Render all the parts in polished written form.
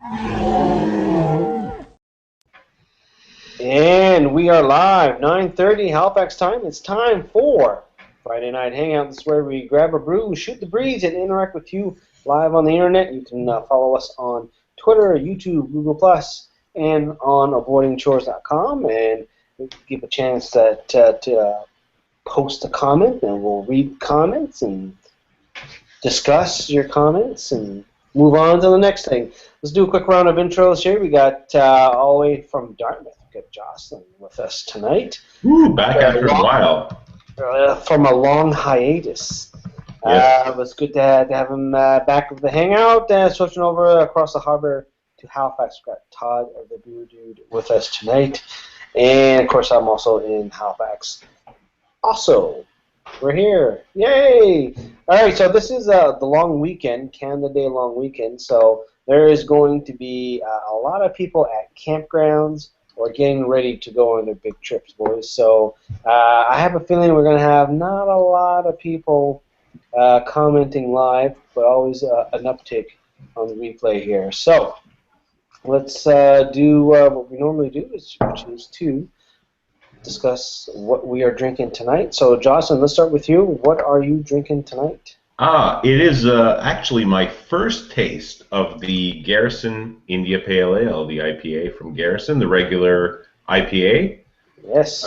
And we are live, 9:30 Halifax time. It's time for Friday Night Hangout. This is where we grab a brew, shoot the breeze, and interact with you live on the internet. You can follow us on Twitter, YouTube, Google+, and on avoidingchores.com. And give a chance to post a comment, and we'll read comments and discuss your comments and move on to the next thing. Let's do a quick round of intros here. We got all the way from Dartmouth. We got Jocelyn with us tonight. Ooh, back after a while. From a long hiatus. Yes. It was good to have him back with the hangout. Switching over across the harbor to Halifax. We got Todd, the Beer Dude, with us tonight. And, of course, I'm also in Halifax. Also, we're here. Yay! All right, so this is the long weekend, Canada Day long weekend. So there is going to be a lot of people at campgrounds or getting ready to go on their big trips, boys. So I have a feeling we're going to have not a lot of people commenting live, but always an uptick on the replay here. So let's do what we normally do, which is to discuss what we are drinking tonight. So, Jocelyn, let's start with you. What are you drinking tonight? It is actually my first taste of the Garrison India Pale Ale, the IPA from Garrison, the regular IPA. Yes.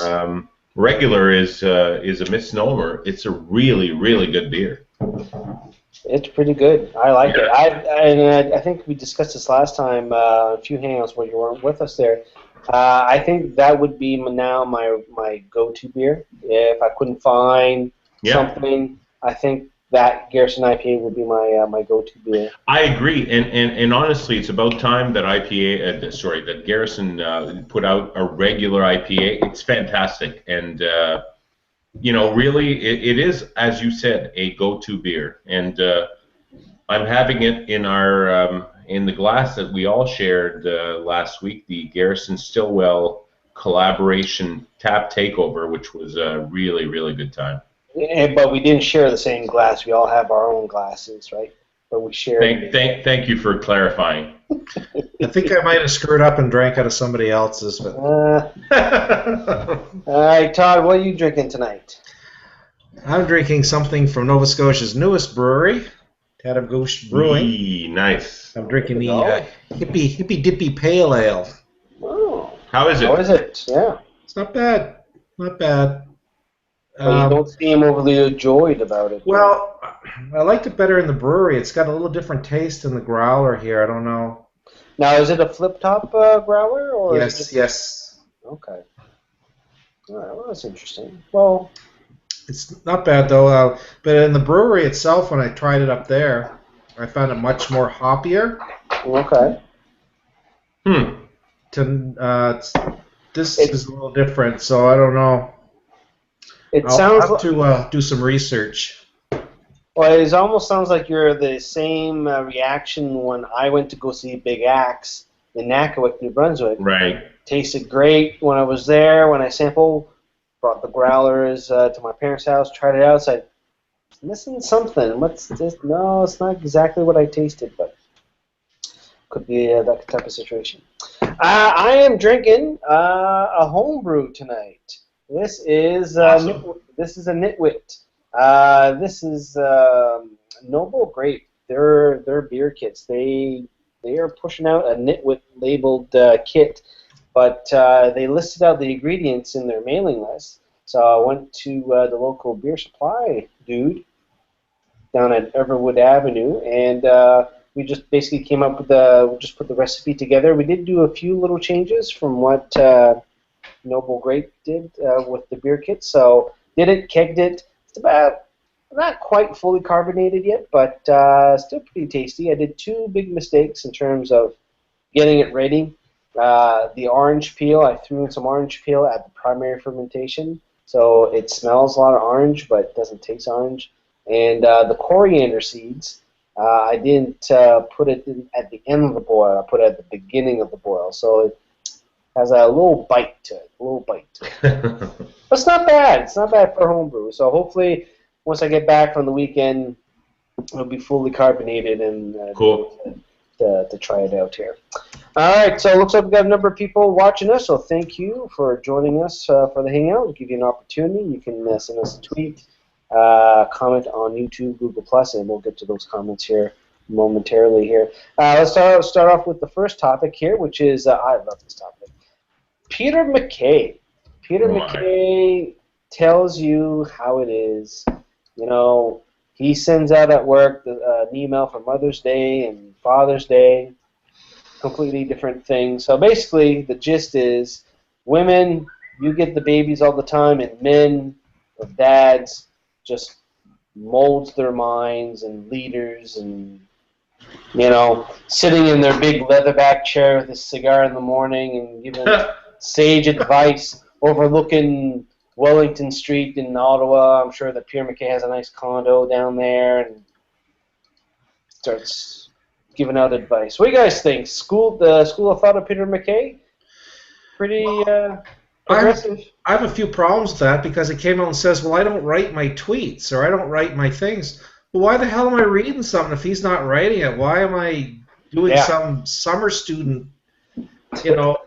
Regular is a misnomer. It's a really, really good beer. It's pretty good. I like it. I think we discussed this last time, a few hangouts where you weren't with us there. I think that would be now my go-to beer. If I couldn't find something, I think that Garrison IPA would be my go-to beer. I agree, and honestly, it's about time that that Garrison put out a regular IPA. It's fantastic, and really, it is, as you said, a go-to beer. And I'm having it in our in the glass that we all shared last week, the Garrison Stillwell collaboration tap takeover, which was a really, really good time. Yeah, but we didn't share the same glass. We all have our own glasses, right? But we shared. Thank you for clarifying. I think I might have screwed up and drank out of somebody else's. But All right, Todd, what are you drinking tonight? I'm drinking something from Nova Scotia's newest brewery, Katahdin Brewing. Nice. I'm drinking the Hippy Dippy Pale Ale. Oh. How is it? How is it? Yeah. It's not bad. Not bad. Well, you don't seem overly overjoyed about it. Well, I liked it better in the brewery. It's got a little different taste in the growler here. I don't know. Now, is it a flip-top growler? Or yes, yes. Okay. All right, well, that's interesting. Well, it's not bad, though. But in the brewery itself, when I tried it up there, I found it much more hoppier. Okay. This is a little different, so I don't know. I'll have to do some research. Well, it almost sounds like you're the same reaction when I went to go see Big Axe in Nakawic, New Brunswick. Right. Tasted great when I was there. When I sampled, brought the growlers to my parents' house, tried it out, said, missing something. What's this? No, it's not exactly what I tasted, but could be that type of situation. I am drinking a homebrew tonight. This is Awesome. this is a Nitwit. This is Noble Grape. Their beer kits. They are pushing out a Nitwit labeled kit, but they listed out the ingredients in their mailing list. So I went to the local beer supply dude down at Everwood Avenue, and we just basically came up with just put the recipe together. We did do a few little changes from what Noble Grape did with the beer kit. So did it, kegged it. It's about not quite fully carbonated yet, but still pretty tasty. I did two big mistakes in terms of getting it ready. The orange peel, I threw in some orange peel at the primary fermentation, so it smells a lot of orange, but it doesn't taste orange. And the coriander seeds, I didn't put it at the end of the boil. I put it at the beginning of the boil, so it has a little bite to it. But it's not bad. It's not bad for homebrew. So hopefully, once I get back from the weekend, it'll be fully carbonated and Cool. to try it out here. All right, so it looks like we've got a number of people watching us, so thank you for joining us for the Hangout. We'll give you an opportunity. You can send us a tweet, comment on YouTube, Google+, and we'll get to those comments here momentarily here. Let's start off with the first topic here, which is, I love this topic, Peter MacKay. Peter MacKay tells you how it is. You know, he sends out at work an email for Mother's Day and Father's Day, completely different things. So basically, the gist is, women, you get the babies all the time, and men, or dads, just molds their minds and leaders and, you know, sitting in their big leatherback chair with a cigar in the morning and giving sage advice overlooking Wellington Street in Ottawa. I'm sure that Peter MacKay has a nice condo down there and starts giving out advice. What do you guys think? The school of thought of Peter MacKay? Pretty progressive. I have a few problems with that because it came out and says, well, I don't write my tweets or I don't write my things. Well, why the hell am I reading something if he's not writing it? Why am I doing some summer student, you know,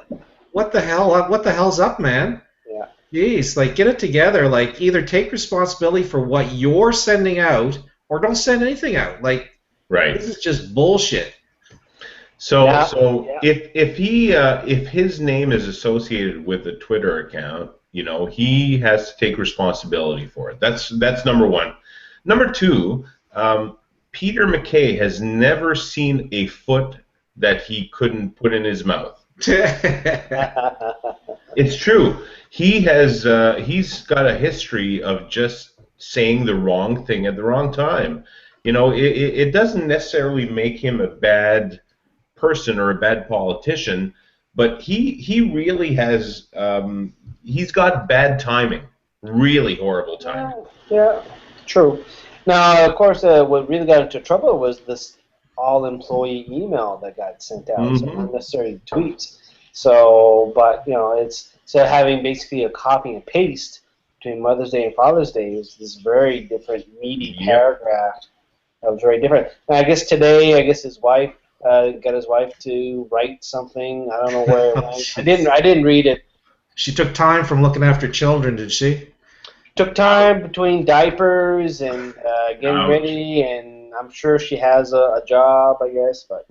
what the hell's up, man? Yeah. Jeez, like, get it together. Like, either take responsibility for what you're sending out or don't send anything out. Like, right. This is just bullshit. So if his name is associated with a Twitter account, you know, he has to take responsibility for it. That's number one. Number two, Peter MacKay has never seen a foot that he couldn't put in his mouth. It's true. He's got a history of just saying the wrong thing at the wrong time. You know, it doesn't necessarily make him a bad person or a bad politician, but he really has he's got bad timing, really horrible timing. Yeah, true. Now, of course, what really got into trouble was this all-employee email that got sent out, so unnecessary tweets. So, but you know, it's having basically a copy and paste between Mother's Day and Father's Day is this very different meaty paragraph. That was very different. And I guess today, his wife got his wife to write something. I don't know where it went. I didn't read it. She took time from looking after children, did she? Took time between diapers and getting ready, and I'm sure she has a job, I guess, but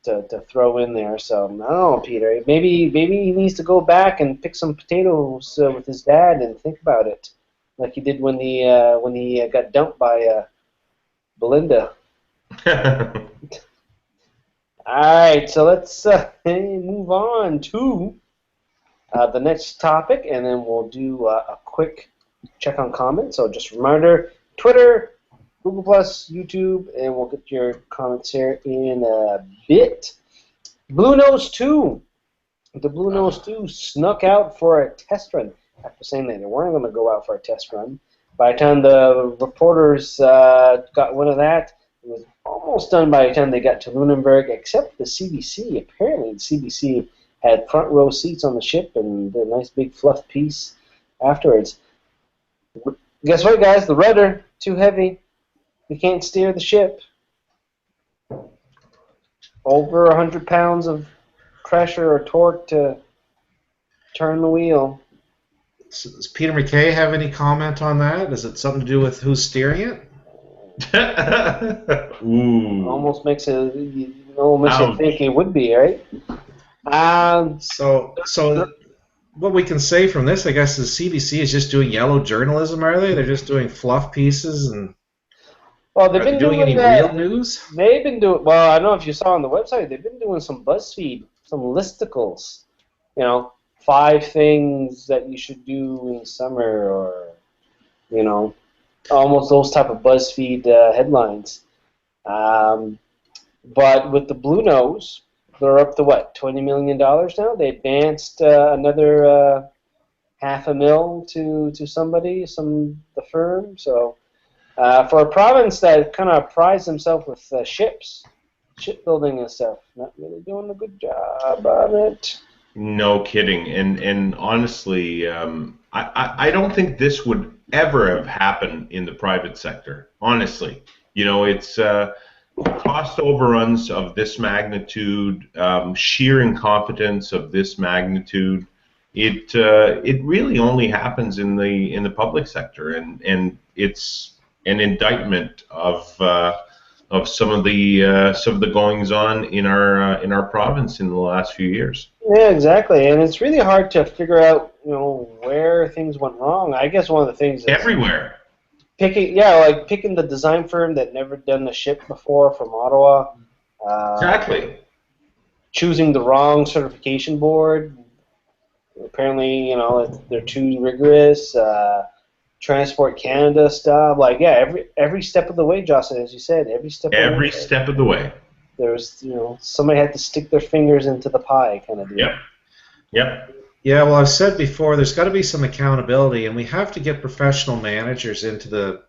to throw in there. So I don't know, Peter. Maybe he needs to go back and pick some potatoes with his dad and think about it, like he did when he got dumped by Belinda. Alright, so let's move on to the next topic, and then we'll do a quick check on comments. So just a reminder, Twitter, Google+, YouTube, and we'll get your comments here in a bit. Bluenose II. The Bluenose II snuck out for a test run. After saying that they weren't going to go out for a test run, by the time the reporters got wind of that, it was almost done by the time they got to Lunenburg, except the CBC. Apparently the CBC had front row seats on the ship and did a nice big fluff piece afterwards. Guess what, guys? The rudder, too heavy. We can't steer the ship. Over 100 pounds of pressure or torque to turn the wheel. Does Peter MacKay have any comment on that? Is it something to do with who's steering it? Ooh. Almost makes you think it would be, right? So what we can say from this, I guess, is CBC is just doing yellow journalism, are they? They're just doing fluff pieces and. Well, they've been doing any real news. They've been doing. Well, I don't know if you saw on the website. They've been doing some BuzzFeed, some listicles. You know, 5 things that you should do in summer, or almost those type of BuzzFeed headlines. But with the Bluenose, they're up to what, $20 million now? They advanced another $500,000 to somebody, the firm. So for a province that kind of prides themselves with shipbuilding and stuff, not really doing a good job on it. No kidding. And honestly, I don't think this would ever have happened in the private sector. Honestly, it's cost overruns of this magnitude, sheer incompetence of this magnitude, it really only happens in the public sector, and it's an indictment of some of the goings on in our province in the last few years. Yeah, exactly, and it's really hard to figure out, where things went wrong. I guess one of the things is Everywhere. picking the design firm that never done a ship before from Ottawa. Exactly. Choosing the wrong certification board. Apparently, they're too rigorous. Transport Canada stuff. Every step of the way, Jocelyn, as you said, every step of the way. There's, somebody had to stick their fingers into the pie, kind of deal. Yep. Yeah, well, I've said before, there's got to be some accountability, and we have to get professional managers into the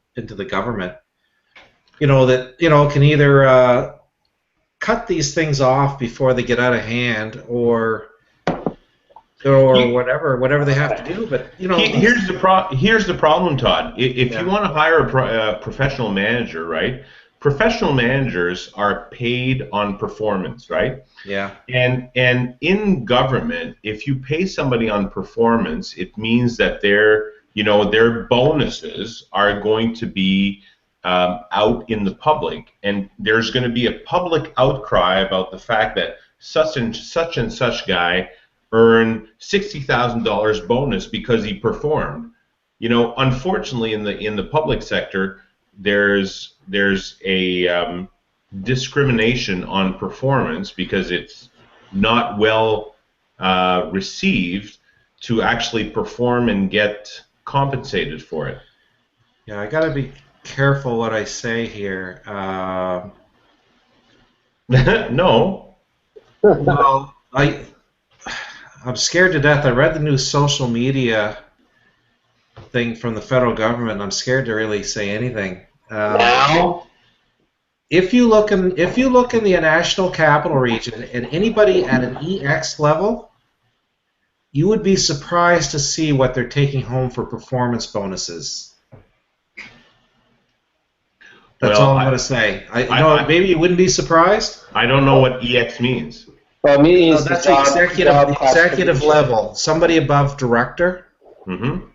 government. That can either cut these things off before they get out of hand, or whatever they have to do. But here's the problem, Todd. If you want to hire a professional manager, right? Professional managers are paid on performance, right? Yeah. And in government, if you pay somebody on performance, it means that their bonuses are going to be out in the public, and there's going to be a public outcry about the fact that such and such guy earned $60,000 bonus because he performed. Unfortunately, in the public sector, there's a discrimination on performance because it's not well received to actually perform and get compensated for it. Yeah, I got to be careful what I say here. No. Well, I'm scared to death. I read the new social media thing from the federal government, and I'm scared to really say anything. Now? If you look in the National Capital Region, and anybody at an EX level, you would be surprised to see what they're taking home for performance bonuses. That's all I'm going to say. Maybe you wouldn't be surprised. I don't know what EX means. Well, that's the executive level, somebody above director. Mm-hmm.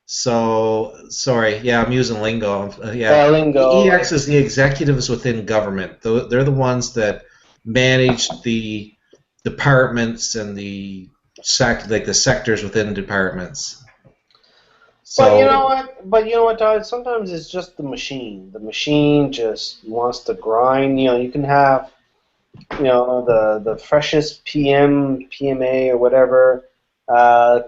So, sorry, I'm using lingo. Lingo. EX is the executives within government. They're the ones that manage the departments and the sectors within departments. So, But you know what, Todd? Sometimes it's just the machine. The machine just wants to grind. You can have, the freshest PMA or whatever,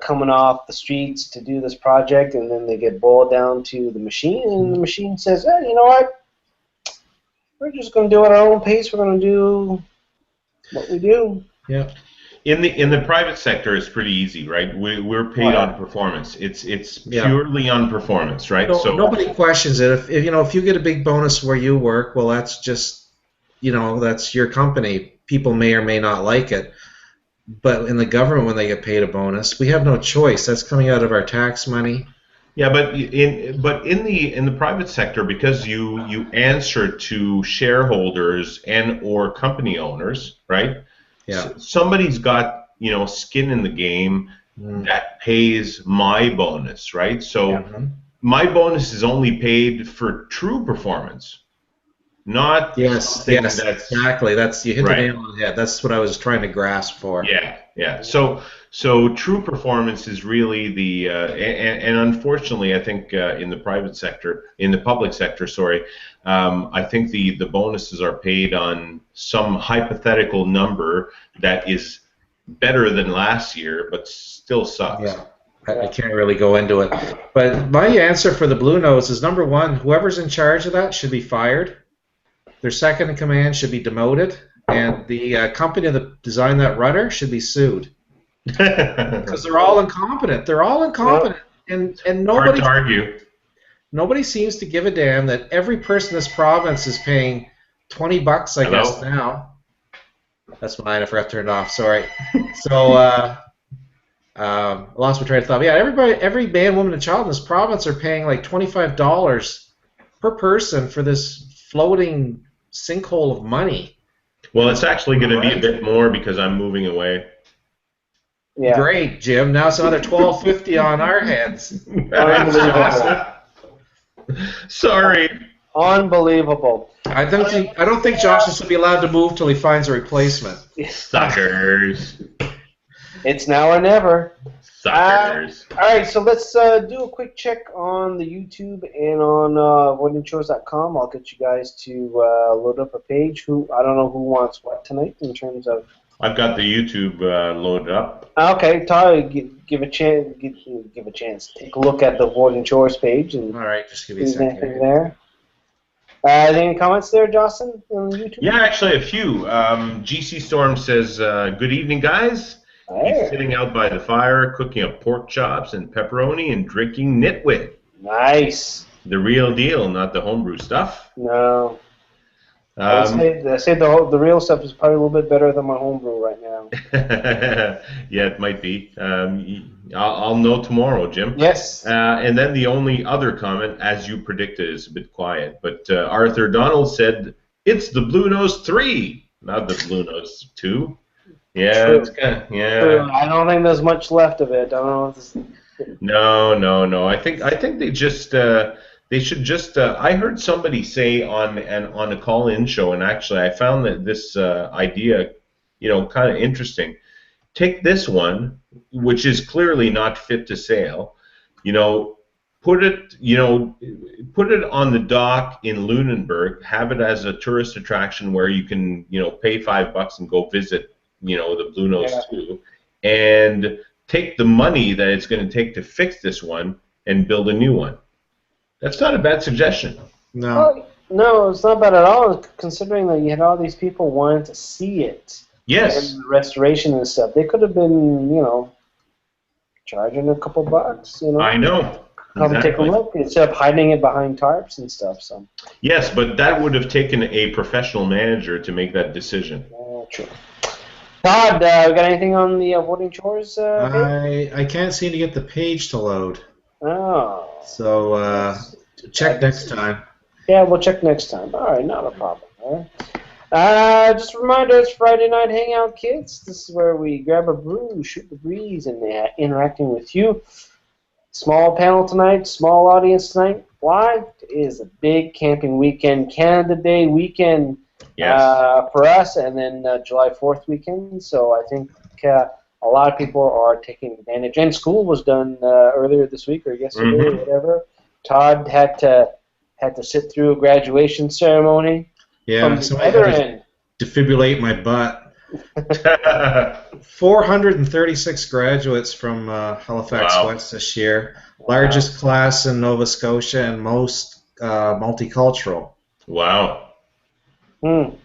coming off the streets to do this project, and then they get boiled down to the machine, and the machine says, hey, you know what? We're just going to do it at our own pace. We're going to do what we do. Yeah. In the private sector, it's pretty easy, right? We're paid on performance. It's purely on performance, right? So nobody questions it. If you get a big bonus where you work, well, that's just that's your company. People may or may not like it. But in the government, when they get paid a bonus, we have no choice. That's coming out of our tax money. Yeah, but in the private sector, because you answer to shareholders and or company owners, right? Yeah. Somebody's got skin in the game that pays my bonus, right? So my bonus is only paid for true performance. Not exactly. That's you hit the nail on the head. That's what I was trying to grasp for. Yeah. So true performance is really the and unfortunately, I think in the public sector, I think the bonuses are paid on some hypothetical number that is better than last year, but still sucks. Yeah. I can't really go into it. But my answer for the Bluenose is, number one, whoever's in charge of that should be fired. Their second in command should be demoted, and the company that designed that rudder should be sued because they're all incompetent. And nobody. Hard to argue. Nobody seems to give a damn that every person in this province is paying $20, I guess now. That's mine. I forgot to turn it off. Sorry. So I lost my train of thought. But yeah, every man, woman, and child in this province are paying like $25 per person for this floating sinkhole of money. Well, it's actually going to be a bit more because I'm moving away. Yeah. Great, Jim. Now it's another $1,250 on our heads. Sorry. Unbelievable. I don't think Josh will be allowed to move till he finds a replacement. Suckers. It's now or never. Suckers. All right, so let's do a quick check on the YouTube and on voidinshores.com. I'll get you guys to load up a page. I don't know who wants what tonight in terms of. I've got the YouTube loaded up. Okay, Todd, give a chance. Give a chance. Take a look at the Void and Chores page and. All right, just give me a see second. anything there. Any comments there, Jocelyn, on YouTube? Yeah, actually a few. GC Storm says, "Good evening, guys." Hey. He's sitting out by the fire, cooking up pork chops and pepperoni and drinking nitwit. Nice. The real deal, not the homebrew stuff. No. I say the real stuff is probably a little bit better than my homebrew right now. Yeah, it might be. I'll know tomorrow, Jim. Yes. And then the only other comment, as you predicted, is a bit quiet. But Arthur Donald said, "It's the Bluenose III, not the Bluenose II." Yeah, True. it's kind of, yeah. True. I don't think there's much left of it. I don't know if this. No. I think they just they should just. I heard somebody say on a call-in show, and actually I found that this idea, kind of interesting. Take this one, which is clearly not fit to sail. Put it on the dock in Lunenburg. Have it as a tourist attraction where you can, pay $5 and go visit. The Bluenose II, and take the money that it's going to take to fix this one and build a new one. That's not a bad suggestion. No. No, it's not bad at all, considering that you had all these people wanting to see it. Yes. And the restoration and stuff. They could have been, charging a couple bucks, I know. Come take a look instead of hiding it behind tarps and stuff. So. Yes, but that would have taken a professional manager to make that decision. True. Todd, we got anything on the Voiding Chores page? I can't seem to get the page to load. Oh. So check next time. Yeah, we'll check next time. All right, not a problem. All right. Just a reminder, it's Friday Night Hangout, kids. This is where we grab a brew, shoot the breeze, and interacting with you. Small panel tonight, small audience tonight. Why? It is a big camping weekend, Canada Day weekend. Yes. For us, and then July 4th weekend. So I think a lot of people are taking advantage. And school was done earlier this week or yesterday or whatever. Todd had to sit through a graduation ceremony. Yeah, from the other end. Defibrillate my butt. 436 graduates from Halifax West this year. Largest class in Nova Scotia and most multicultural. Wow. Trying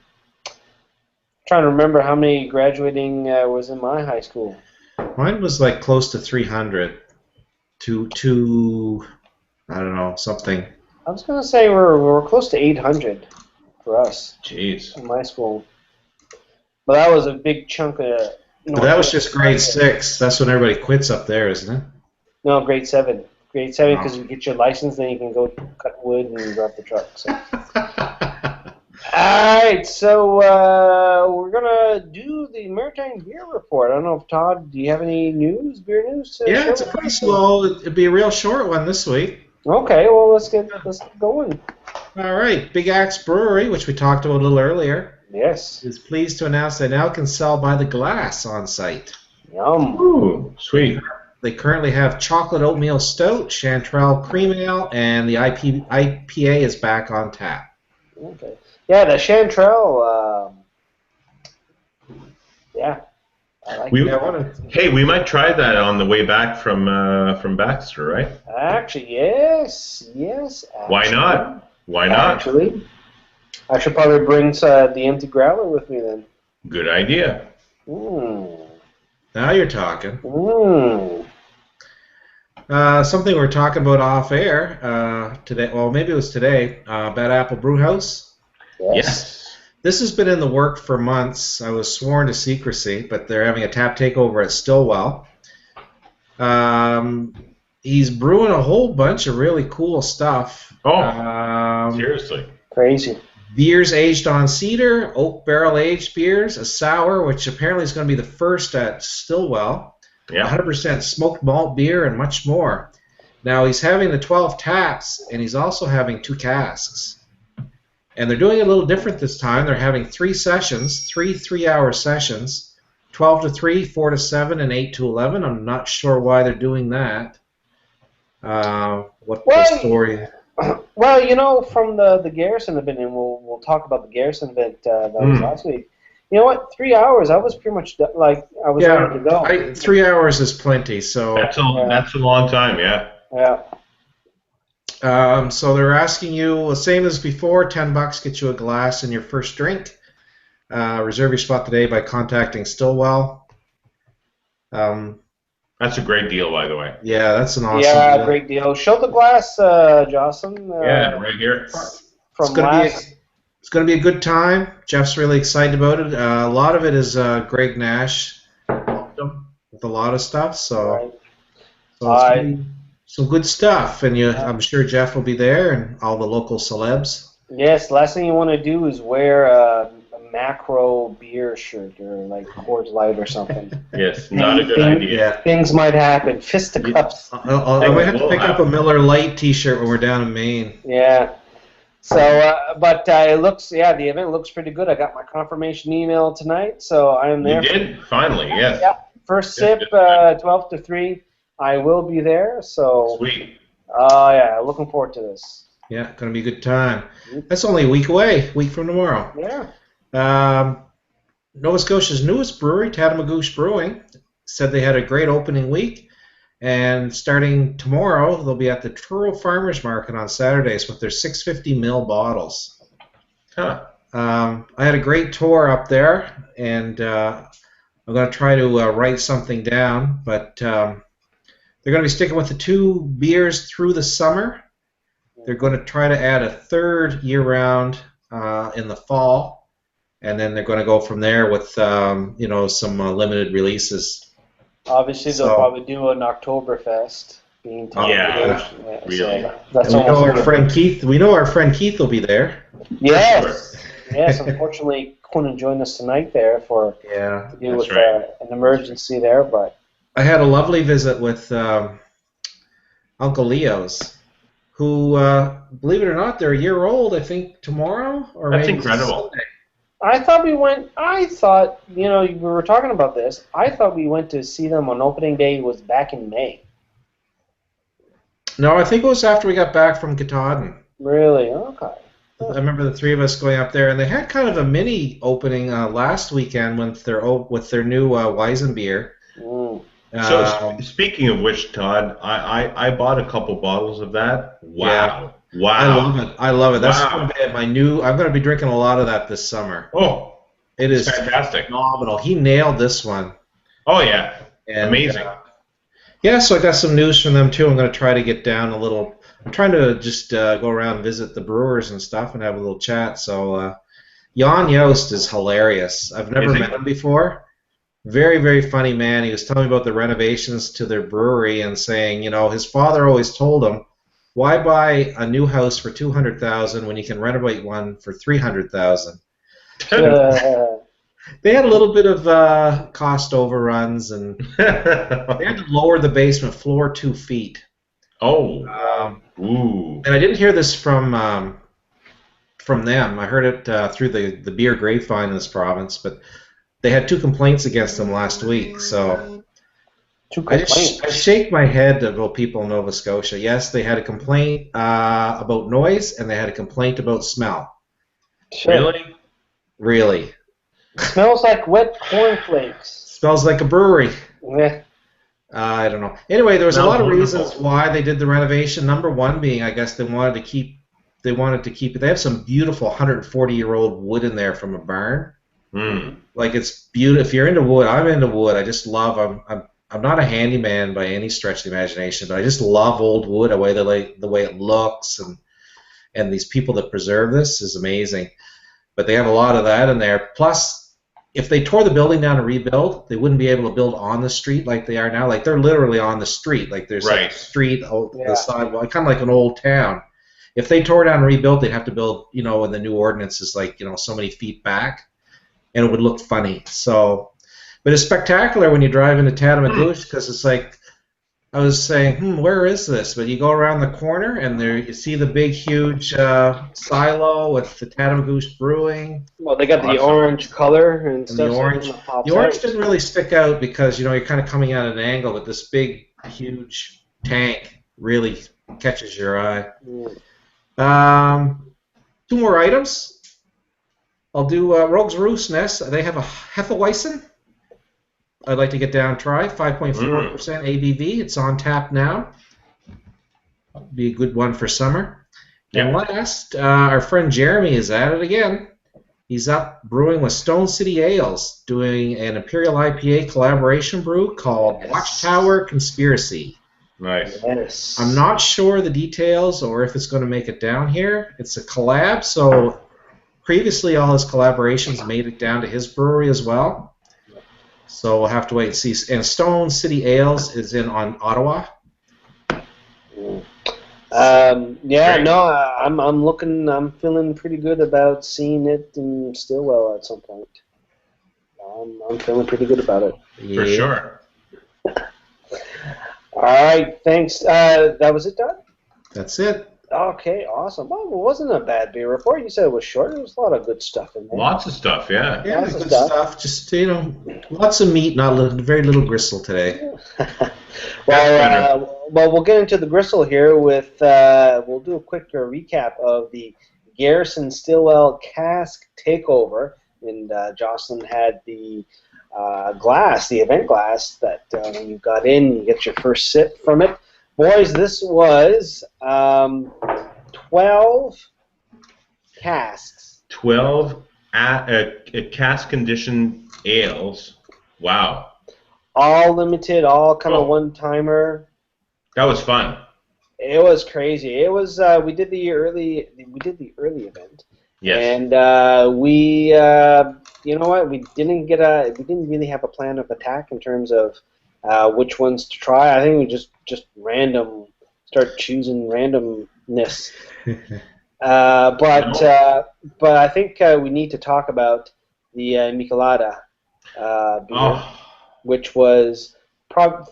to remember how many graduating was in my high school. Mine was like close to 300. To I don't know, something. I was going to say we're close to 800 for us. Jeez. In my school. But that was a big chunk of... But that was just grade 6. That's when everybody quits up there, isn't it? No, grade 7. Grade 7 because you get your license, then you can go cut wood and drive the truck. So. Alright, so we're going to do the Maritime Beer Report. I don't know if, Todd, do you have any beer news? Yeah, it's a pretty slow. It'd be a real short one this week. Okay, well, let's get going. All right, Big Axe Brewery, which we talked about a little earlier, yes, is pleased to announce they now can sell by the glass on site. Yum. Ooh, sweet. They currently have chocolate oatmeal stout, Chanterelle cream ale, and the IPA is back on tap. Okay. Yeah, the Chanterelle, yeah. I like that. Hey, we might try that on the way back from Baxter, right? Actually, yes. Actually. Why not? Why not? Actually, I should probably bring the empty growler with me then. Good idea. Now you're talking. Something we were talking about off air today. Well, maybe it was today. Bad Apple Brewhouse. Yes. This has been in the work for months. I was sworn to secrecy, but they're having a tap takeover at Stillwell. He's brewing a whole bunch of really cool stuff. Oh, seriously? Crazy. beers aged on cedar, oak barrel aged beers, a sour, which apparently is going to be the first at Stillwell, 100% smoked malt beer, and much more. Now, he's having the 12 taps, and he's also having 2 casks. And they're doing it a little different this time. They're having 3 sessions, 3 3-hour sessions, 12 to 3, 4 to 7, and 8 to 11. I'm not sure why they're doing that. What the story? Well, you know, from the Garrison event, and we'll talk about the Garrison event that was last week. You know what? 3 hours. I was pretty much like I was ready to go. 3 hours is plenty. So that's a long time. Yeah. Yeah. So they're asking you, same as before, $10 get you a glass and your first drink. Reserve your spot today by contacting Stillwell. That's a great deal, by the way. Yeah, that's an awesome deal. Great deal. Show the glass, Jocelyn. Right here. From last. It's going to be a good time. Jeff's really excited about it. A lot of it is Greg Nash with a lot of stuff. So, some good stuff, and I'm sure Jeff will be there, and all the local celebs. Yes, last thing you want to do is wear a macro beer shirt or like Coors Light or something. Yes, not a good idea. Things might happen. Fisticuffs. I might have to pick up a Miller Lite T-shirt when we're down in Maine. Yeah. So, but it looks, the event looks pretty good. I got my confirmation email tonight, so I am there. You did? Finally, yes. Yeah. First sip, 12 to 3. I will be there, so. Sweet. Looking forward to this. Yeah, gonna be a good time. That's only a week away, week from tomorrow. Yeah. Nova Scotia's newest brewery, Tatamagouche Brewing, said they had a great opening week, and starting tomorrow, they'll be at the Truro Farmers Market on Saturdays with their 650 ml bottles. Huh. I had a great tour up there, and I'm going to try to write something down, but they're going to be sticking with the 2 beers through the summer. They're going to try to add a 3rd year-round in the fall, and then they're going to go from there with some limited releases. Obviously, they'll probably do an Oktoberfest. Really. So that's we know our friend Keith. We know our friend Keith will be there. Yes. Yes. Unfortunately, couldn't join us tonight there to deal with an emergency there, but I had a lovely visit with Uncle Leo's, who, believe it or not, they're a year old. I think tomorrow or that's maybe incredible. Sunday. I thought, we were talking about this. I thought we went to see them on opening day was back in May. No, I think it was after we got back from Katahdin. Really? Okay. I remember the 3 of us going up there, and they had kind of a mini opening last weekend with their new Weizen beer. So speaking of which, Todd, I bought a couple bottles of that. Wow. Yeah. Wow. I love it. That's going to be I'm going to be drinking a lot of that this summer. Oh. It is fantastic. Phenomenal. He nailed this one. Oh yeah. And, amazing. So I got some news from them too. I'm going to try to get down a little. I'm trying to just go around and visit the brewers and stuff and have a little chat. So Jan Joost is hilarious. I've never met him before. Very, very funny man. He was telling me about the renovations to their brewery and saying, his father always told him, why buy a new house for $200,000 when you can renovate one for $300,000? They had a little bit of cost overruns, and they had to lower the basement floor 2 feet. Oh. And I didn't hear this from them. I heard it through the beer grapevine in this province, but they had 2 complaints against them last week. So I shake my head about people in Nova Scotia. Yes, they had a complaint about noise, and they had a complaint about smell. Sure. Really? Smells like wet cornflakes. Smells like a brewery. Yeah. I don't know. Anyway, there was a lot of reasons why they did the renovation. Number one being, I guess they wanted to keep it. They have some beautiful 140-year-old wood in there from a barn. Like, it's beautiful. If you're into wood, I'm into wood. I just love. I'm not a handyman by any stretch of the imagination, but I just love old wood. The way it looks, and these people that preserve this is amazing. But they have a lot of that in there. Plus, if they tore the building down and rebuild, they wouldn't be able to build on the street like they are now. Like, they're literally on the street. Like, there's like a street, the sidewalk, kind of like an old town. if they tore down and rebuilt, they'd have to build, you know, when the new ordinance is like, you know, so many feet back, and it would look funny. So, but it's spectacular when you drive into Tatamagouche because it's like, I was saying, where is this? But you go around the corner and there you see the big, huge silo with the Tatamagouche Brewing. Well, they got the orange color and stuff. The orange, the orange didn't really stick out because, you know, you're kind of coming at an angle, but this big, huge tank really catches your eye. Two more items. I'll do Rogue's Roost Nest. They have a Hefeweizen. I'd like to get down and try. 5.4% ABV. It's on tap now. Be a good one for summer. Yeah. And last, our friend Jeremy is at it again. He's up brewing with Stone City Ales, doing an Imperial IPA collaboration brew called Watchtower Conspiracy. Nice. Yes. I'm not sure the details or if it's going to make it down here. It's a collab, so previously all his collaborations made it down to his brewery as well. So we'll have to wait and see. And Stone City Ales is in on Ottawa. I'm looking. I'm feeling pretty good about seeing it in Stillwell at some point. I'm feeling pretty good about it. For sure. All right, thanks. That was it, Doug? That's it. Okay, awesome. Well, it wasn't a bad beer report. You said it was short. There was a lot of good stuff in there. Lots of stuff, yeah. Yeah, good stuff. Just, you know, lots of meat, very little gristle today. Well, we'll get into the gristle here with, we'll do a quick recap of the Garrison Stillwell Cask takeover. And Jocelyn had the glass, the event glass, that when you got in, you get your first sip from it. Boys, this was 12 casks. 12 cask-conditioned ales. Wow. All limited, all kind of one-timer. That was fun. It was crazy. It was. We did the early event. Yes. And we, you know what? We didn't really have a plan of attack in terms of which ones to try. I think we just start choosing randomness. But I think we need to talk about the Michelada beer, which was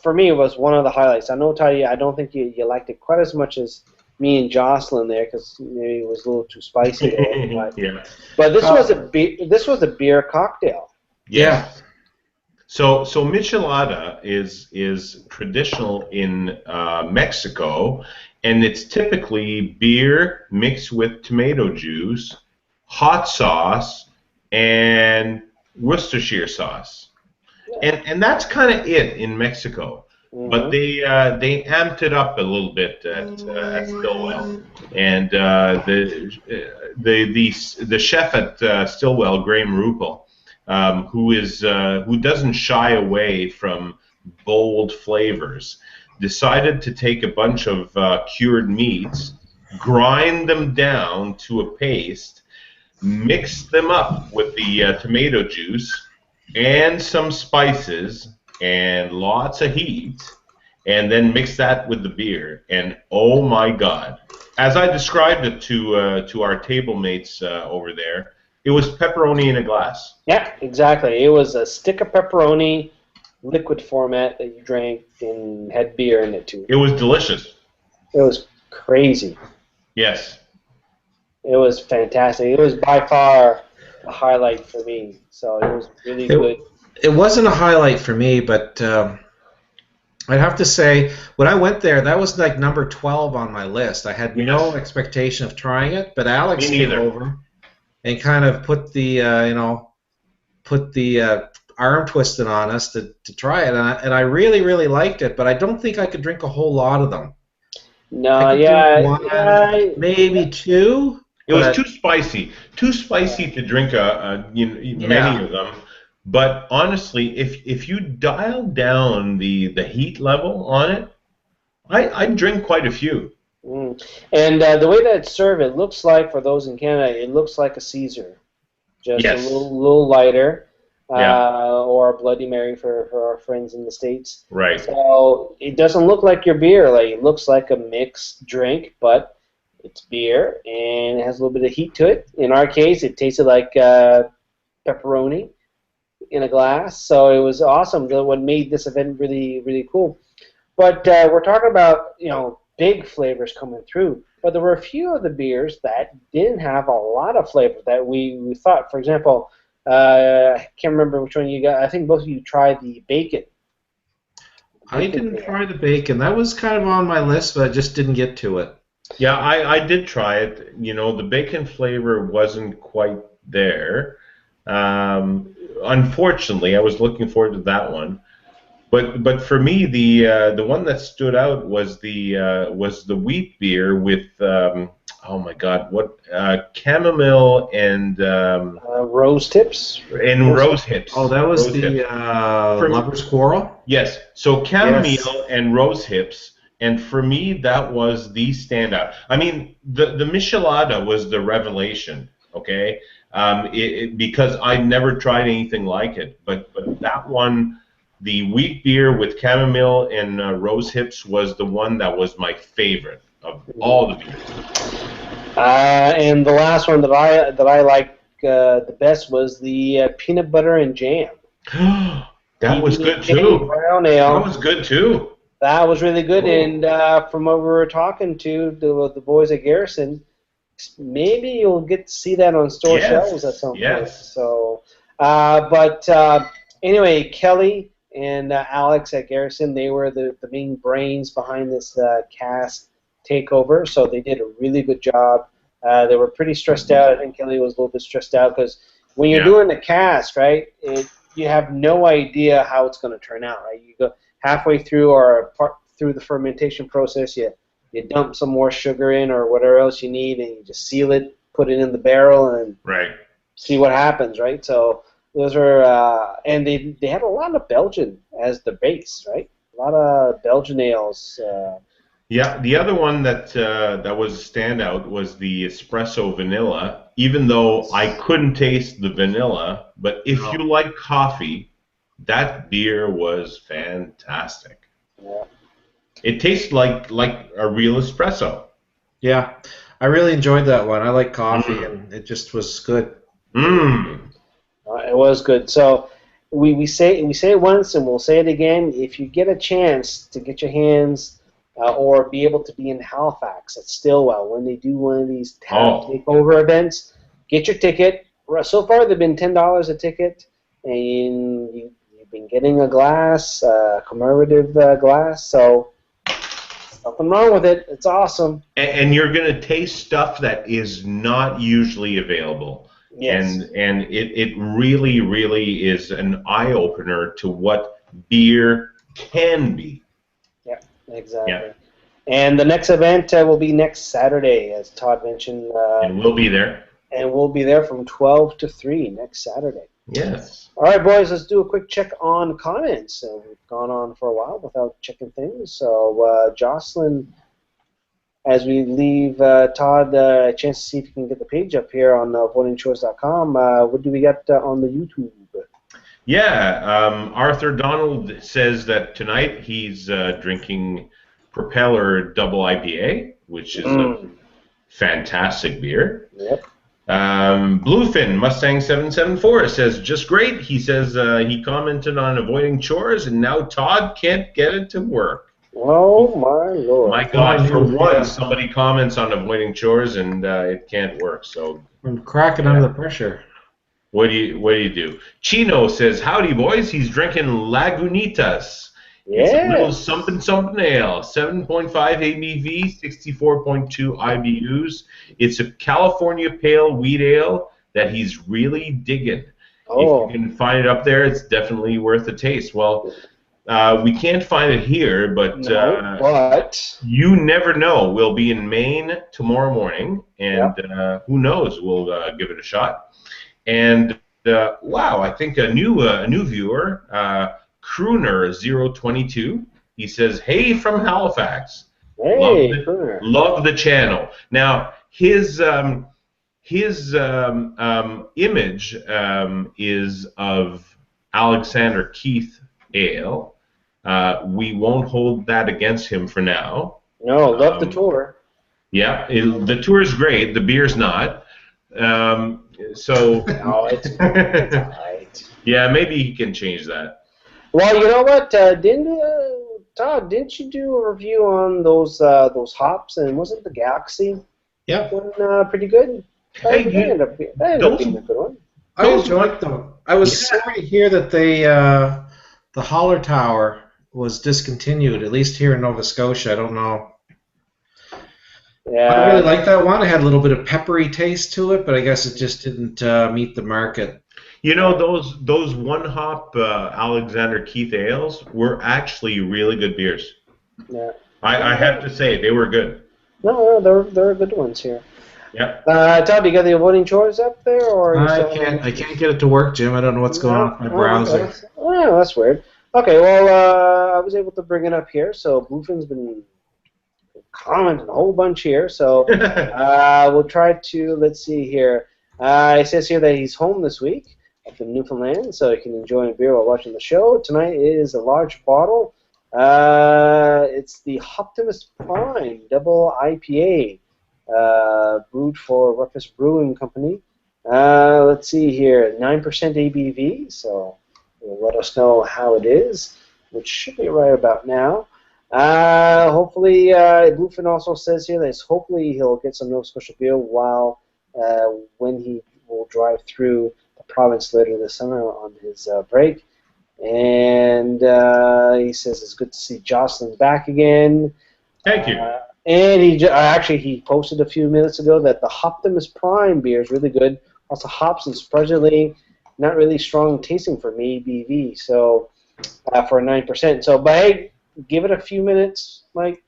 for me was one of the highlights. I know, Ty, I don't think you liked it quite as much as me and Jocelyn there because maybe it was a little too spicy. But this was a beer cocktail. Yeah. So Michelada is traditional in Mexico, and it's typically beer mixed with tomato juice, hot sauce, and Worcestershire sauce, and that's kind of it in Mexico. Mm-hmm. But they amped it up a little bit at Stillwell, and the chef at Stillwell, Graham Ruppel, who doesn't shy away from bold flavors, decided to take a bunch of cured meats, grind them down to a paste, mix them up with the tomato juice and some spices and lots of heat, and then mix that with the beer. And oh my God, as I described it to our table mates over there, it was pepperoni in a glass. Yeah, exactly. It was a stick of pepperoni, liquid format that you drank and had beer in it too. It was delicious. It was crazy. Yes. It was fantastic. It was by far a highlight for me. So it was really good. It wasn't a highlight for me, but I'd have to say when I went there, that was like number 12 on my list. I had no expectation of trying it, but Alex came over and kind of put the arm twisting on us to try it, and I really, really liked it, but I don't think I could drink a whole lot of them. No, maybe two. It was too spicy to drink many of them. But honestly, if you dial down the heat level on it, I'd drink quite a few. Mm. And the way that it's served, it looks like, for those in Canada, it looks like a Caesar, just a little lighter, or a Bloody Mary for our friends in the States. Right. So it doesn't look like your beer. Like, it looks like a mixed drink, but It's beer, and it has a little bit of heat to it. In our case, it tasted like pepperoni in a glass, so it was awesome. What made this event really, really cool. But we're talking about, big flavors coming through. But there were a few of the beers that didn't have a lot of flavor that we thought. For example, I can't remember which one you got. I think both of you tried the bacon. I didn't try the bacon. That was kind of on my list, but I just didn't get to it. Yeah, I did try it. The bacon flavor wasn't quite there. Unfortunately, I was looking forward to that one. But for me, the one that stood out was the wheat beer with oh my God, what chamomile and rose tips rose hips. Oh, that was the Lover's Quarrel? Yes. So chamomile and rose hips, and for me that was the standout. I mean, the Michelada was the revelation. Okay, because I never tried anything like it, but that one. The wheat beer with chamomile and rose hips was the one that was my favorite of all the beers. And the last one that I liked the best was the peanut butter and jam. That was good too. Brown ale. That was good too. That was really good. And from what we were talking to the boys at Garrison, maybe you'll get to see that on store shelves at some point. So, anyway, Kelly and Alex at Garrison, they were the main brains behind this cask takeover, so they did a really good job. They were pretty stressed out. I think Kelly was a little bit stressed out because when you're doing the cask, right, you have no idea how it's going to turn out, right? You go halfway through or part through the fermentation process, you dump some more sugar in or whatever else you need, and you just seal it, put it in the barrel, and see what happens, right? So those are, and they had a lot of Belgian as the base, right? A lot of Belgian ales. Yeah, the other one that was a standout was the espresso vanilla. Even though I couldn't taste the vanilla, but if you like coffee, that beer was fantastic. Yeah. It tastes like a real espresso. Yeah, I really enjoyed that one. I like coffee, and it just was good. It was good. So we say it once, and we'll say it again. If you get a chance to get your hands or be able to be in Halifax at Stillwell when they do one of these takeover events, get your ticket. So far, they've been $10 a ticket, and you've been getting a glass, commemorative glass. So nothing wrong with it. It's awesome. And you're going to taste stuff that is not usually available. Yes. And it really, really is an eye-opener to what beer can be. Yeah, exactly. Yeah. And the next event will be next Saturday, as Todd mentioned. And we'll be there. And we'll be there from 12 to 3 next Saturday. Yes. All right, boys, let's do a quick check on comments. We've gone on for a while without checking things. So, Jocelyn, as we leave Todd a chance to see if you can get the page up here on votingchoice.com, what do we got on the YouTube? Yeah, Arthur Donald says that tonight he's drinking Propeller Double IPA, which is a fantastic beer. Yep. Bluefin Mustang 774 says just great. He says he commented on avoiding chores, and now Todd can't get it to work. Oh my Lord! My God, for once somebody comments on avoiding chores and it can't work. So I'm cracking under the pressure. What do you do? Chino says howdy boys. He's drinking Lagunitas. It's a little something ale, 7.5 ABV, 64.2 IBUs. It's a California pale wheat ale that he's really digging. If you can find it up there, it's definitely worth a taste. Well, we can't find it here, but you never know. We'll be in Maine tomorrow morning, and who knows? We'll give it a shot. And wow, I think a new viewer. Crooner 022. He says, "Hey from Halifax. Hey, love the channel." Now his image is of Alexander Keith Ale. We won't hold that against him for now. No, love the tour. Yeah, the tour is great. The beer's not. So. No, it's all right. Yeah, maybe he can change that. Well, you know what? Todd, didn't you do a review on those hops? And wasn't the Galaxy one pretty good? Hey, that ended up being a good one. I enjoyed them. I was sorry to hear that the Holler Tower was discontinued, at least here in Nova Scotia. I don't know. Yeah. I really liked that one. It had a little bit of peppery taste to it, but I guess it just didn't meet the market. You know, those one-hop Alexander Keith ales were actually really good beers. Yeah. I have to say, they were good. No, they're good ones here. Yep. Todd, you got the avoiding chores up there, or I can't get it to work, Jim. I don't know what's going on with my browser. Okay. Oh, that's weird. Okay, well, I was able to bring it up here, so Bluefin's been commenting a whole bunch here, so we'll try to, let's see here. It says here that he's home this week up in Newfoundland, so he can enjoy a beer while watching the show. Tonight is a large bottle. It's the Optimus Prime Double IPA, brewed for Ruckus Brewing Company. Let's see here, 9% ABV, so it'll let us know how it is, which should be right about now. Hopefully, Bluefin also says here that hopefully he'll get some Nova Scotia beer while when he will drive through the province later this summer on his break. And he says it's good to see Jocelyn back again. Thank you. And he posted a few minutes ago that the Optimus Prime beer is really good. Also hops and surprisingly not really strong tasting for me, ABV. So for 9%. So, but hey, give it a few minutes, Mike.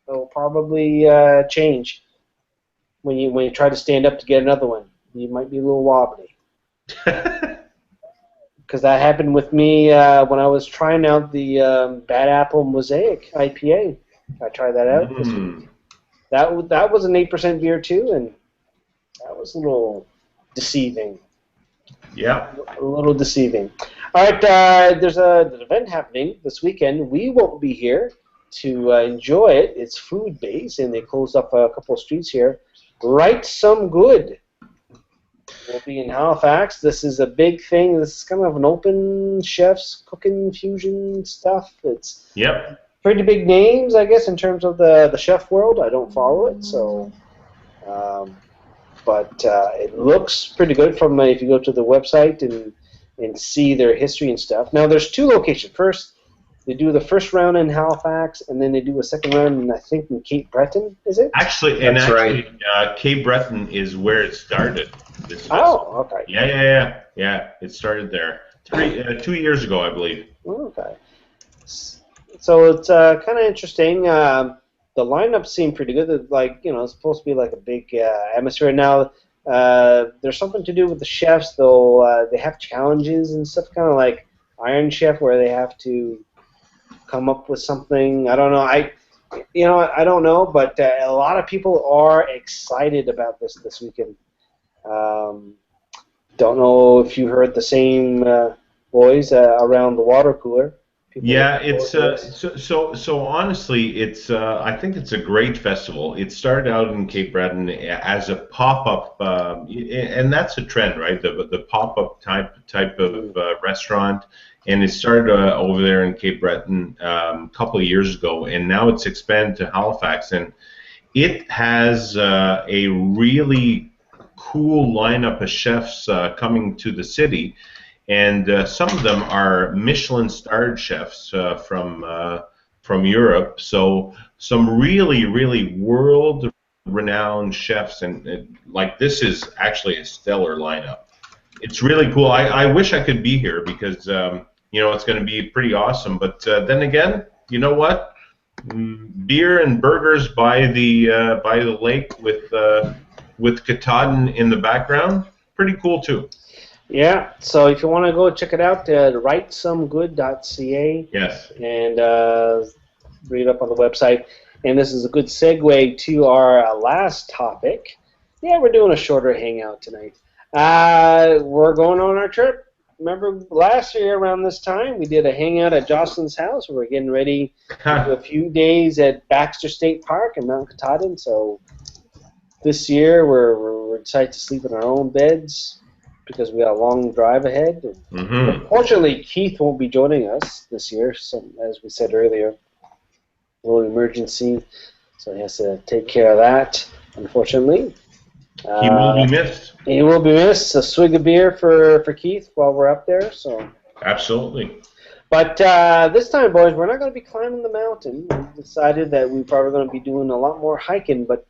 It'll probably change when you try to stand up to get another one. You might be a little wobbly. Because that happened with me when I was trying out the Bad Apple Mosaic IPA. I tried that out this week. That was an 8% beer too, and that was a little deceiving. Yeah. A little deceiving. All right, there's an event happening this weekend. We won't be here to enjoy it. It's food-based, and they closed up a couple of streets here. Write Some Good. We'll be in Halifax. This is a big thing. This is kind of an open chef's cooking fusion stuff. It's pretty big names, I guess, in terms of the chef world. I don't follow it, so... but it looks pretty good from if you go to the website and see their history and stuff. Now, there's two locations. First, they do the first round in Halifax, and then they do a second round, in, I think, in Cape Breton, is it? Actually, Cape Breton is where it started. Okay. Yeah. It started there 2 years ago, I believe. Okay. So it's kind of interesting. The lineup seemed pretty good. It's supposed to be like a big atmosphere. Now, there's something to do with the chefs, though. They have challenges and stuff, kind of like Iron Chef, where they have to come up with something. I don't know. I don't know, but a lot of people are excited about this weekend. Don't know if you heard the same boys around the water cooler. Yeah, it's so honestly, it's I think it's a great festival. It started out in Cape Breton as a pop-up, and that's a trend, right? The pop-up type of restaurant, and it started over there in Cape Breton a couple of years ago, and now it's expanded to Halifax, and it has a really cool lineup of chefs coming to the city. And some of them are Michelin-starred chefs from Europe. So some really, really world-renowned chefs, and like this is actually a stellar lineup. It's really cool. I wish I could be here because it's going to be pretty awesome. But then again, you know what? Beer and burgers by the lake with Katahdin in the background, pretty cool too. Yeah, so if you want to go check it out, writesomegood.ca. Yes. And read up on the website. And this is a good segue to our last topic. Yeah, we're doing a shorter hangout tonight. We're going on our trip. Remember last year around this time, we did a hangout at Jocelyn's house. We were getting ready to do a few days at Baxter State Park in Mount Katahdin. So this year we're decided to sleep in our own beds because we got a long drive ahead. Unfortunately, Keith won't be joining us this year, so, as we said earlier, a little emergency, so he has to take care of that, unfortunately. He will be missed. He will be missed. A swig of beer for Keith while we're up there. So. Absolutely. But this time, boys, we're not going to be climbing the mountain. We decided that we're probably going to be doing a lot more hiking, but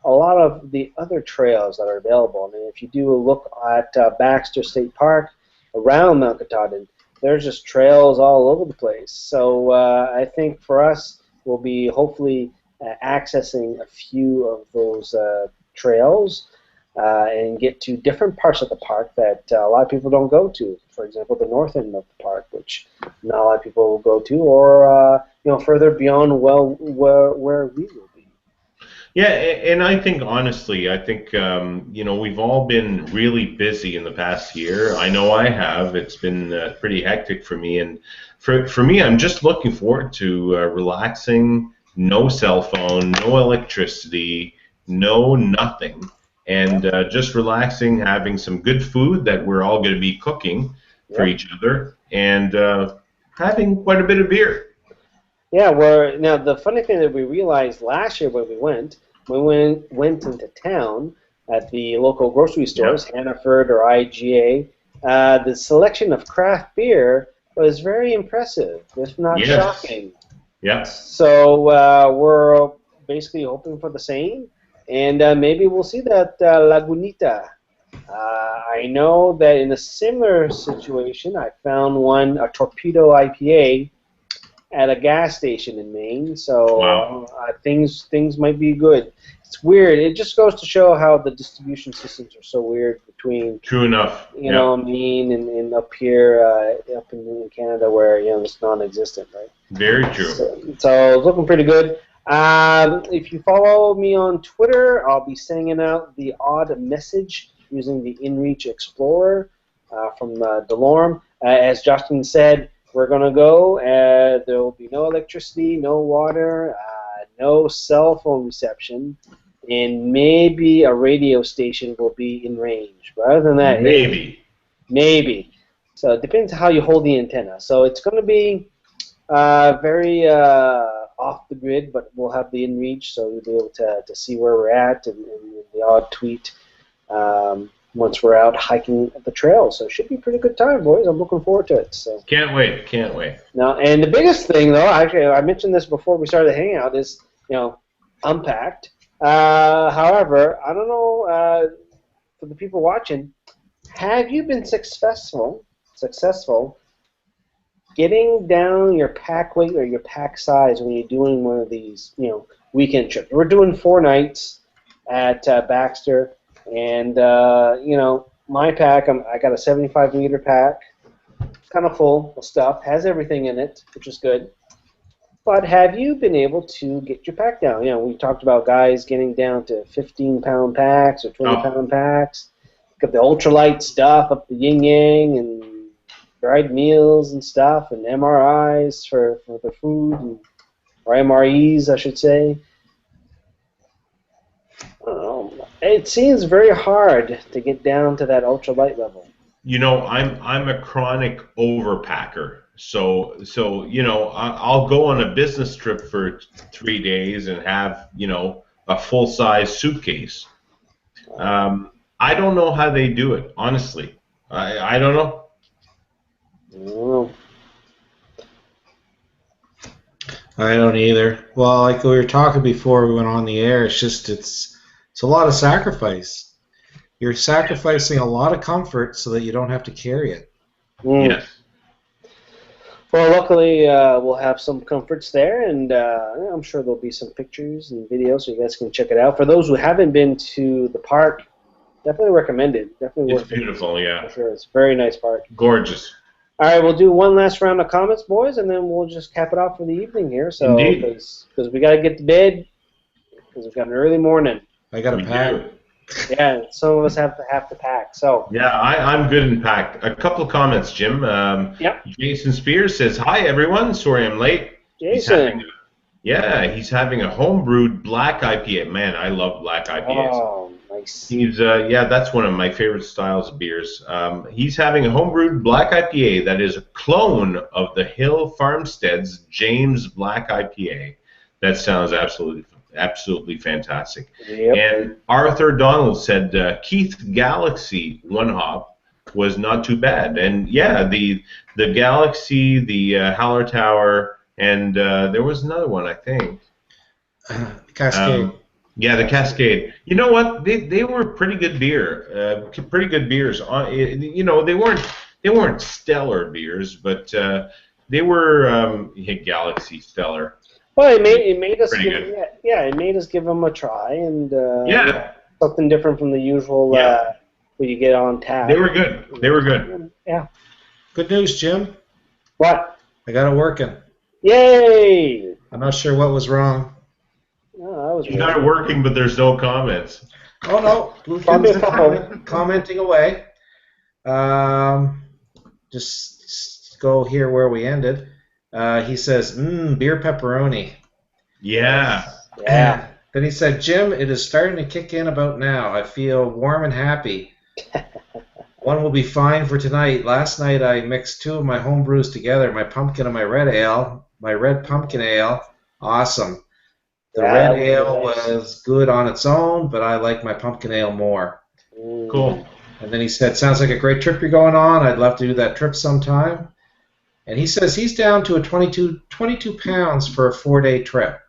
a lot of the other trails that are available. I mean, if you do a look at Baxter State Park around Mount Katahdin, there's just trails all over the place. So I think for us, we'll be hopefully accessing a few of those trails and get to different parts of the park that a lot of people don't go to. For example, the north end of the park, which not a lot of people will go to, or further beyond where we will be. Yeah, and I think honestly, we've all been really busy in the past year. I know I have. It's been pretty hectic for me, and for me, I'm just looking forward to relaxing. No cell phone, no electricity, no nothing. And just relaxing, having some good food that we're all going to be cooking for each other, and having quite a bit of beer. Yeah, now the funny thing that we realized last year when we went into town at the local grocery stores, Hannaford or IGA, the selection of craft beer was very impressive, if not shocking. Yeah. So we're basically hoping for the same. And maybe we'll see that Lagunita. I know that in a similar situation, I found a Torpedo IPA at a gas station in Maine. So things might be good. It's weird. It just goes to show how the distribution systems are so weird between. True enough. Maine and up here, up in Canada, where it's non-existent, right? Very true. So it's looking pretty good. If you follow me on Twitter, I'll be sending out the odd message using the InReach Explorer from Delorme. As Justin said, we're going to go. There will be no electricity, no water, no cell phone reception, and maybe a radio station will be in range. But other than that, maybe. So it depends how you hold the antenna. So it's going to be very off the grid, but we'll have the InReach, so you'll be able to see where we're at and the odd tweet once we're out hiking the trail. So it should be a pretty good time, boys. I'm looking forward to it. So can't wait. Now, and the biggest thing, though, actually, I mentioned this before we started the hangout, is unpacked. However, I don't know for the people watching, have you been successful getting down your pack weight or your pack size when you're doing one of these, weekend trips? We're doing 4 nights at Baxter, and my pack, I got a 75-liter pack, kind of full of stuff, has everything in it, which is good. But have you been able to get your pack down? We talked about guys getting down to 15-pound packs or 20-pound packs. Got the ultralight stuff up the yin yang and dried meals and stuff, and MRIs for the food, or MREs, I should say. It seems very hard to get down to that ultralight level. I'm a chronic overpacker. So I'll go on a business trip for 3 days and have a full-size suitcase. I don't know how they do it, honestly. I don't know. I don't either. Well, like we were talking before we went on the air, it's a lot of sacrifice. You're sacrificing a lot of comfort so that you don't have to carry it. Yes. Well, luckily we'll have some comforts there, and I'm sure there'll be some pictures and videos so you guys can check it out. For those who haven't been to the park, definitely recommend it. Definitely worth it. It's beautiful, yeah. For sure, it's a very nice park. Gorgeous. All right, we'll do one last round of comments, boys, and then we'll just cap it off for the evening here. So, because we got to get to bed, because we've got an early morning. I got to pack. Yeah, some of us have to pack. So. Yeah, I'm good and packed. A couple of comments, Jim. Yep. Jason Spears says, "Hi everyone. Sorry I'm late." Jason. Yeah, he's having a homebrewed black IPA. Man, I love black IPAs. Oh, nice. He's yeah, that's one of my favorite styles of beers. He's having a homebrewed black IPA that is a clone of the Hill Farmstead's James Black IPA. That sounds absolutely fantastic. Yep. And Arthur Donald said Keith Galaxy one hop was not too bad. And yeah, the Galaxy, the Hallertauer, and there was another one, I think. Cascade. Yeah, the Cascade. You know what? They were pretty good beer. Pretty good beers. You know, they weren't stellar beers, but they were Galaxy stellar. Well, it made us Pretty give, good. yeah, it made us give them a try, and Yeah. something different from the usual Yeah. what you get on tap. They were good. They were good. Yeah. Good news, Jim. What? I got it working. Yay! I'm not sure what was wrong. Oh, that was You got it working, but there's no comments. Oh no, Probably a couple. commenting away. Just go here where we ended. He says, beer pepperoni. Yeah. Yeah. Then he said, Jim, it is starting to kick in about now. I feel warm and happy. One will be fine for tonight. Last night I mixed two of my home brews together, my pumpkin and my red ale, my red pumpkin ale. Awesome. The Yeah, red that was ale nice. was good on its own, but I like my pumpkin ale more. Cool. And then he said, sounds like a great trip you're going on. I'd love to do that trip sometime. And he says he's down to a 22 pounds for a 4-day trip.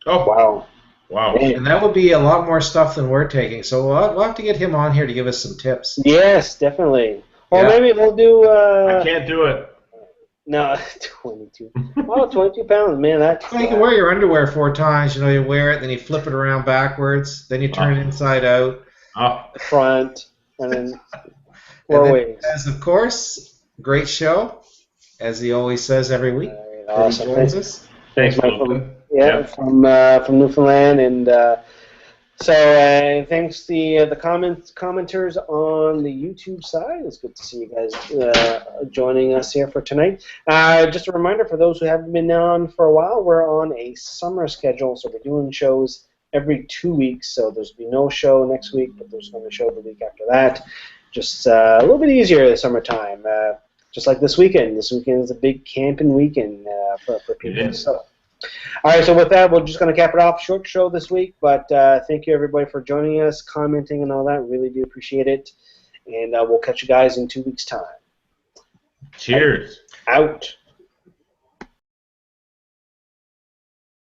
Oh, Wow. wow. And that would be a lot more stuff than we're taking. So we'll have to get him on here to give us some tips. Yes, definitely. Or Yeah. maybe we'll do. I can't do it. No, 22. Oh, 22 pounds, man. That's. Well, you can wear your underwear 4 times. You know, you wear it, then you flip it around backwards, then you turn it inside out. Oh, front, and then And four then, ways. as of course, great show, as he always says every week. Alright, that awesome. he joins us. thanks, Mike, Logan. Yeah, from Newfoundland, and so thanks the commenters on the YouTube side. It's good to see you guys joining us here for tonight. Just a reminder for those who haven't been on for a while, we're on a summer schedule, so we're doing shows every 2 weeks. So there's be no show next week, but there's going to be a show the week after that. Just a little bit easier this summertime. Just like this weekend. This weekend is a big camping weekend for people. It is. So. All right, so with that, we're just going to cap it off. Short show this week, but thank you everybody for joining us, commenting, and all that. Really do appreciate it. And we'll catch you guys in 2 weeks' time. Cheers. Out.